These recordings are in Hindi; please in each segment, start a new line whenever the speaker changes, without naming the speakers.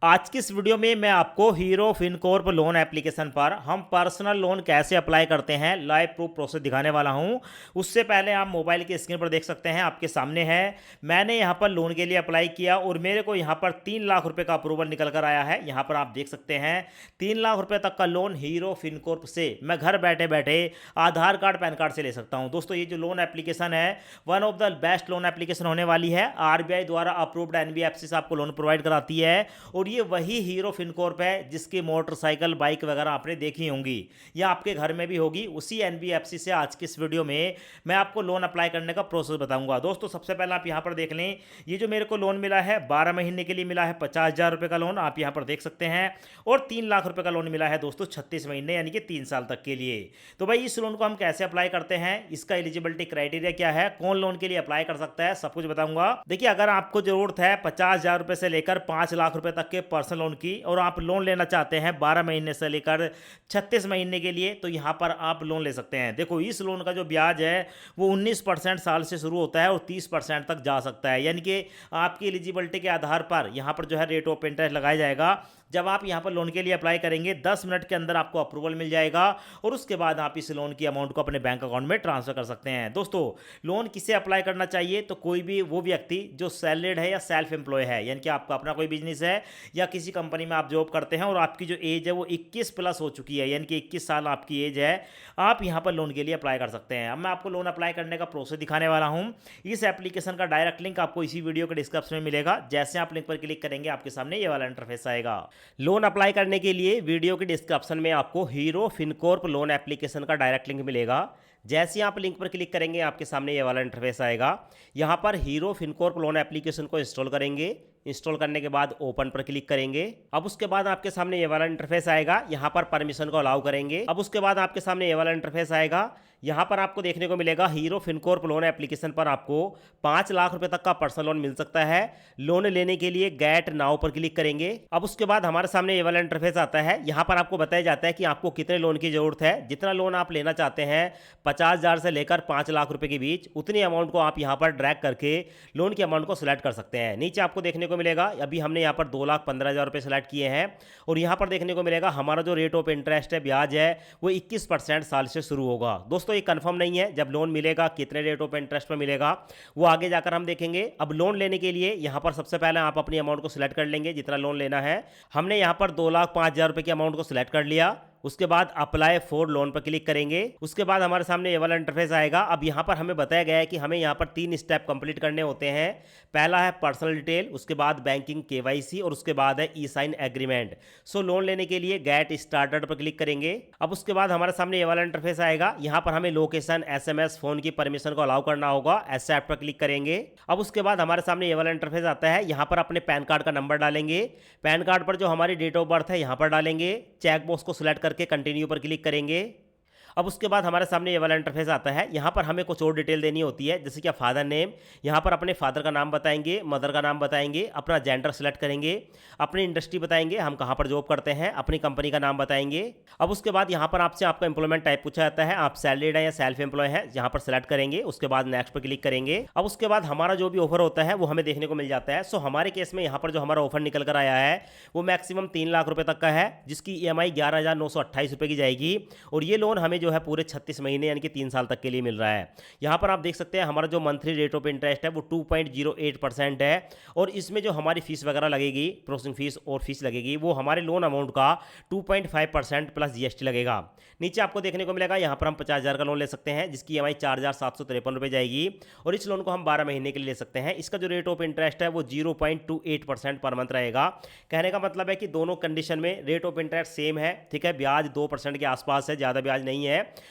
आज की इस वीडियो में मैं आपको हीरो फिनकॉर्प लोन एप्लीकेशन पर हम पर्सनल लोन कैसे अप्लाई करते हैं लाइव प्रूफ प्रोसेस दिखाने वाला हूं। उससे पहले आप मोबाइल की स्क्रीन पर देख सकते हैं, आपके सामने है। मैंने यहां पर लोन के लिए अप्लाई किया और मेरे को यहां पर 3 लाख रुपए का अप्रूवल निकल कर आया है। यहां पर आप देख सकते हैं 3 लाख रुपए तक का लोन हीरो फिनकॉर्प से मैं घर बैठे बैठे आधार कार्ड पैन कार्ड से ले सकता हूं। दोस्तों, ये जो लोन एप्लीकेशन है one of the best loan application होने वाली है। आरबीआई द्वारा अप्रूव्ड एनबीएफसी से आपको लोन प्रोवाइड कराती है और ये वही हीरो फिनकॉर्प है जिसकी मोटरसाइकिल बाइक वगैरह आपने देखी होंगी या आपके घर में भी होगी। उसी एनबीएफसी से आज की इस वीडियो में मैं आपको लोन अप्लाई करने का प्रोसेस बताऊंगा। दोस्तों, सबसे पहले आप यहां पर देख लें, ये जो मेरे को लोन मिला है 12 महीने के लिए मिला है 50,000 रुपए का लोन, आप यहां पर देख सकते हैं। और 3 लाख रुपए का लोन मिला है दोस्तों 36 महीने यानी कि 3 साल तक के लिए। तो भाई, इस लोन को हम कैसे अप्लाई करते हैं, इसका एलिजिबिलिटी क्राइटेरिया क्या है, कौन लोन के लिए अप्लाई कर सकता है, सब कुछ बताऊंगा। देखिए, अगर आपको जरूरत है 50,000 रुपए से लेकर 5 लाख रुपए तक के पर्सनल लोन की और आप लोन लेना चाहते हैं 12 महीने से लेकर 36 महीने के लिए, तो यहां पर आप लोन ले सकते हैं। देखो, इस लोन का जो ब्याज है वो 19% साल से शुरू होता है और 30% तक जा सकता है। यानी कि आपकी एलिजिबिलिटी के आधार पर यहां पर जो है रेट ऑफ इंटरेस्ट लगाया जाएगा। जब आप यहां पर लोन के लिए अप्लाई करेंगे 10 मिनट के अंदर आपको अप्रूवल मिल जाएगा और उसके बाद आप इस लोन की अमाउंट को अपने बैंक अकाउंट में ट्रांसफर कर सकते हैं। दोस्तों, लोन किसे अप्लाई करना चाहिए, तो कोई भी वो व्यक्ति जो सैलरीड है या सेल्फ एम्प्लॉय है, यानी कि आपका अपना कोई बिजनेस है या किसी कंपनी में आप जॉब करते हैं और आपकी जो एज है वो 21 प्लस हो चुकी है, यानी कि 21 साल आपकी एज है, आप यहां पर लोन के लिए अप्लाई कर सकते हैं। अब मैं आपको लोन अप्लाई करने का प्रोसेस दिखाने वाला हूं। इस एप्लीकेशन का डायरेक्ट लिंक आपको इसी वीडियो के डिस्क्रिप्शन में मिलेगा। जैसे आप लिंक पर क्लिक करेंगे आपके सामने ये वाला इंटरफेस आएगा। लोन अप्लाई करने के लिए वीडियो के डिस्क्रिप्शन में आपको हीरो फिनकॉर्प लोन एप्लीकेशन का डायरेक्ट लिंक मिलेगा। जैसे ही आप लिंक पर क्लिक करेंगे आपके सामने ये वाला इंटरफेस आएगा। यहाँ पर हीरो फिनकॉर्प लोन एप्लीकेशन को इंस्टॉल करेंगे। इंस्टॉल करने के बाद ओपन पर क्लिक करेंगे। अब उसके बाद आपके सामने ये वाला इंटरफेस आएगा, यहाँ पर परमिशन को अलाउ करेंगे। अब उसके बाद आपके सामने ये वाला इंटरफेस आएगा। यहाँ पर आपको देखने को मिलेगा हीरो फिनकॉर्प लोन एप्लीकेशन पर आपको 5 लाख रुपए तक का पर्सनल लोन मिल सकता है। लोन लेने के लिए गेट नाउ पर क्लिक करेंगे। अब उसके बाद हमारे सामने ये वाला इंटरफेस आता है। यहाँ पर आपको बताया जाता है कि आपको कितने लोन की जरूरत है। जितना लोन आप लेना चाहते हैं 50,000 से लेकर 5 लाख रुपए के बीच, उतनी अमाउंट को आप यहाँ पर ड्रैग करके लोन की अमाउंट को सिलेक्ट कर सकते हैं। नीचे आपको देखने को मिलेगा अभी हमने यहाँ पर 2,15,000 रुपए सेलेक्ट किए हैं और यहाँ पर देखने को मिलेगा हमारा जो रेट ऑफ इंटरेस्ट है, ब्याज है, वो 21% साल से शुरू होगा। दोस्तों, ये कंफर्म नहीं है, जब लोन मिलेगा कितने रेट ऑफ इंटरेस्ट पर मिलेगा वो आगे जाकर हम देखेंगे। अब लोन लेने के लिए यहाँ पर सबसे पहले आप अपनी अमाउंट को सिलेक्ट कर लेंगे, जितना लोन लेना है। हमने यहाँ पर 2,05,000 रुपए की अमाउंट को सिलेक्ट कर लिया। उसके बाद अप्लाई फॉर लोन पर क्लिक करेंगे। उसके बाद हमारे सामने ये वाला इंटरफेस आएगा। अब यहाँ पर हमें बताया गया है कि हमें यहाँ पर 3 स्टेप कंप्लीट करने होते हैं। पहला है पर्सनल डिटेल, उसके बाद बैंकिंग केवाईसी और उसके बाद है ई साइन एग्रीमेंट। सो लोन लेने के लिए गेट स्टार्टेड पर क्लिक करेंगे। अब उसके बाद हमारे सामने ये वाला इंटरफेस आएगा। यहाँ पर हमें लोकेशन, एसएमएस, फोन की परमिशन को अलाउ करना होगा। एक्सेप्ट पर क्लिक करेंगे। अब उसके बाद हमारे सामने ये वाला इंटरफेस आता है। यहाँ पर अपने पैन कार्ड का नंबर डालेंगे। पैन कार्ड पर जो हमारी डेट ऑफ बर्थ है यहाँ पर डालेंगे। चेक बॉक्स को सिलेक्ट करके कंटिन्यू पर क्लिक करेंगे। अब उसके बाद हमारे सामने ये वाला इंटरफेस आता है। यहाँ पर हमें कुछ और डिटेल देनी होती है, जैसे कि फादर नेम, यहाँ पर अपने फादर का नाम बताएंगे, मदर का नाम बताएंगे, अपना जेंडर सेलेक्ट करेंगे, अपनी इंडस्ट्री बताएंगे, हम कहाँ पर जॉब करते हैं, अपनी कंपनी का नाम बताएंगे। अब उसके बाद यहाँ पर आपसे आपका एम्प्लॉयमेंट टाइप पूछा जाता है, आप सैलरीड है या सेल्फ एम्प्लॉय है, यहाँ पर सेलेक्ट करेंगे। उसके बाद नेक्स्ट पर क्लिक करेंगे। अब उसके बाद हमारा जो भी ऑफर होता है वो हमें देखने को मिल जाता है। सो हमारे केस में यहाँ पर जो हमारा ऑफर निकल कर आया है वो मैक्सिमम 3 लाख रुपए तक का है, जिसकी EMI 11,928 रुपए की जाएगी और ये लोन हमें जो है पूरे 36 महीने यानी कि 3 साल तक के लिए मिल रहा है। यहाँ पर आप देख सकते हैं हमारा जो मंथली रेट ऑफ इंटरेस्ट है वो 2.08% है और इसमें जो हमारी फीस वगैरह लगेगी, प्रोसेसिंग फीस और फीस लगेगी, वो हमारे लोन अमाउंट का 2.5% प्लस GST लगेगा। नीचे आपको देखने को मिलेगा यहाँ पर हम 50,000 का लोन ले सकते हैं, जिसकी EMI 4,753 रुपये जाएगी और इस लोन को हम 12 महीने के लिए ले सकते हैं। इसका जो रेट ऑफ इंटरेस्ट है वो 0.28% पर मंथ रहेगा। कहने का मतलब है कि दोनों कंडीशन में रेट ऑफ इंटरेस्ट सेम है, ठीक है। ब्याज 2% के आसपास है, ज़्यादा ब्याज नहीं है।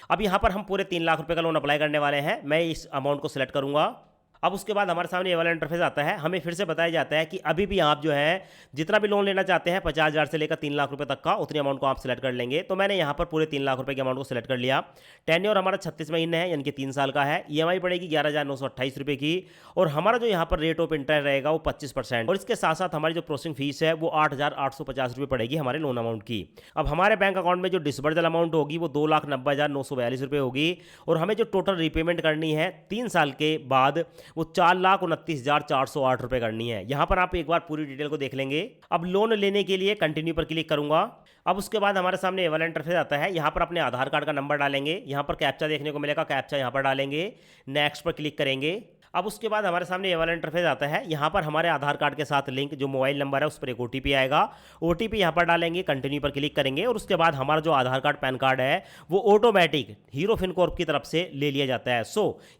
अब यहाँ पर हम पूरे 3 लाख रुपए का लोन अप्लाई करने वाले हैं। मैं इस अमाउंट को सिलेक्ट करूंगा। अब उसके बाद हमारे सामने ये वाला इंटरफेस आता है। हमें फिर से बताया जाता है कि अभी भी आप जो है जितना भी लोन लेना चाहते हैं 50,000 से लेकर 3 लाख रुपए तक का, उतनी अमाउंट को आप सिलेक्ट कर लेंगे। तो मैंने यहाँ पर पूरे 3 लाख रुपए के अमाउंट को सिलेक्ट कर लिया। टेन्योर हमारा 36 महीने है यानी कि 3 साल का है। EMI पड़ेगी 11,928 रुपये की और हमारा जो यहाँ पर रेट ऑफ इंटरेस्ट रहेगा वो 25% और इसके साथ साथ हमारी जो प्रोसेसिंग फीस है वो 8,850 रुपये पड़ेगी हमारे लोन अमाउंट की। अब हमारे बैंक अकाउंट में जो डिसबर्जल अमाउंट होगी वो 2,90,942 रुपये होगी और हमें जो टोटल रिपेमेंट करनी है 3 साल के बाद वो 4,29,408 रुपये करनी है। यहाँ पर आप एक बार पूरी डिटेल को देख लेंगे। अब लोन लेने के लिए कंटिन्यू पर क्लिक करूंगा। अब उसके बाद हमारे सामने ये वाला इंटरफेस आता है। यहाँ पर अपने आधार कार्ड का नंबर डालेंगे, यहाँ पर कैप्चा देखने को मिलेगा, कैप्चा यहाँ पर डालेंगे, नेक्स्ट पर क्लिक करेंगे। अब उसके बाद हमारे सामने ये वाला इंटरफेस आता है। यहाँ पर हमारे आधार कार्ड के साथ लिंक जो मोबाइल नंबर है उस पर एक ओटीपी आएगा, ओटीपी यहाँ पर डालेंगे, कंटिन्यू पर क्लिक करेंगे और उसके बाद हमारा जो आधार कार्ड पैन कार्ड है वो ऑटोमेटिक हीरो फिनकॉर्प की तरफ से ले लिया जाता है।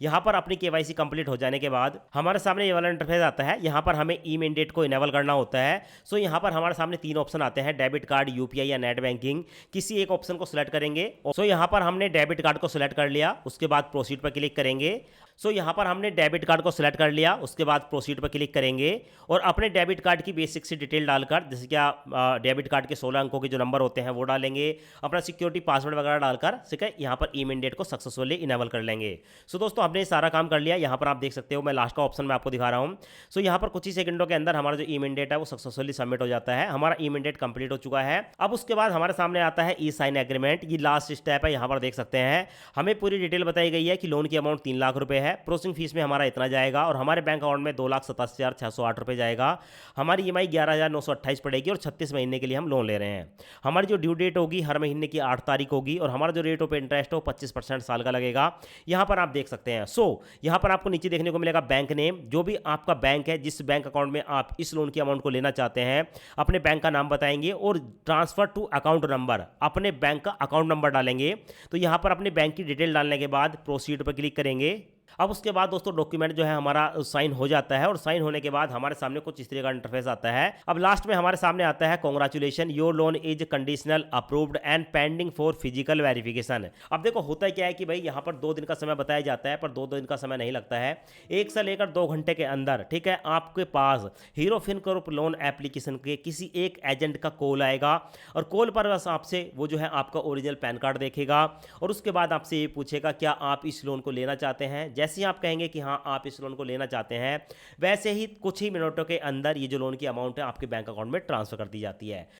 यहाँ पर अपनी केवाईसी कंप्लीट हो जाने के बाद हमारे सामने ये वाला इंटरफेस आता है। यहाँ पर हमें ई मैंडेट को इनेबल करना होता है। यहाँ पर हमारे सामने 3 ऑप्शन आते हैं, डेबिट कार्ड, यूपीआई या नेट बैंकिंग। किसी एक ऑप्शन को सिलेक्ट करेंगे। यहाँ पर हमने डेबिट कार्ड को सिलेक्ट कर लिया, उसके बाद प्रोसीड पर क्लिक करेंगे। यहाँ पर हमने डेबिट कार्ड को सिलेक्ट कर लिया, उसके बाद प्रोसीड पर क्लिक करेंगे और अपने डेबिट कार्ड की बेसिक सी डिटेल डालकर, जैसे क्या डेबिट कार्ड के 16 अंकों के जो नंबर होते हैं वो डालेंगे, अपना सिक्योरिटी पासवर्ड वगैरह डालकर ठीक है यहाँ पर ई मैंडेट को सक्सेसफुली इनेबल कर लेंगे। दोस्तों हमने सारा काम कर लिया। यहाँ पर आप देख सकते हो, मैं लास्ट का ऑप्शन में आपको दिखा रहा हूँ। यहाँ पर कुछ ही सेकंडों के अंदर हमारा जो ई मैंडेट है वो सक्सेसफुली सबमिट हो जाता है। हमारा ई मैंडेट कंप्लीट हो चुका है। अब उसके बाद हमारे सामने आता है ई साइन एग्रीमेंट। ये लास्ट स्टेप है। यहाँ पर देख सकते हैं हमें पूरी डिटेल बताई गई है कि लोन की अमाउंट 3 लाख रुपए है, प्रोसेसिंग फीस में हमारा इतना जाएगा और हमारे बैंक अकाउंट में 2,87,608 रुपये जाएगा। हमारी ईएमआई 11,928 पड़ेगी और 36 महीने के लिए हम लोन ले रहे हैं। हमारी जो ड्यू डेट होगी हर महीने की 8 तारीख होगी और हमारा जो रेट ऑफ इंटरेस्ट हो 25% साल का लगेगा। यहाँ पर आप देख सकते हैं। यहाँ पर आपको नीचे देखने को मिलेगा बैंक नेम। जो भी आपका बैंक है, जिस बैंक अकाउंट में आप इस लोन की अमाउंट को लेना चाहते हैं, अपने बैंक का नाम बताएंगे और ट्रांसफर टू अकाउंट नंबर, अपने बैंक का अकाउंट नंबर डालेंगे। तो यहाँ पर अपने बैंक की डिटेल डालने के बाद प्रोसीड पर क्लिक करेंगे। अब उसके बाद दोस्तों डॉक्यूमेंट जो है हमारा साइन हो जाता है और साइन होने के बाद हमारे सामने कुछ इस तरह का इंटरफेस आता है। अब लास्ट में हमारे सामने आता है congratulation, your loan is conditional approved and pending for physical verification. अब देखो होता क्या है कि भाई यहाँ पर 2 दिन का समय बताया जाता है, पर 2 दिन का समय नहीं लगता है। 1 से लेकर 2 घंटे के अंदर ठीक है आपके पास हीरो फिनकॉर्प लोन एप्लीकेशन के किसी एक एजेंट का कॉल आएगा और कॉल पर बस आपसे वो जो है आपका ओरिजिनल पैन कार्ड देखेगा और उसके बाद आपसे ये पूछेगा क्या आप इस लोन को लेना चाहते हैं। जैसे ही आप कहेंगे कि हाँ आप इस लोन को लेना चाहते हैं, वैसे ही कुछ ही मिनटों के अंदर ये जो लोन की अमाउंट है आपके बैंक अकाउंट में ट्रांसफर कर दी जाती है।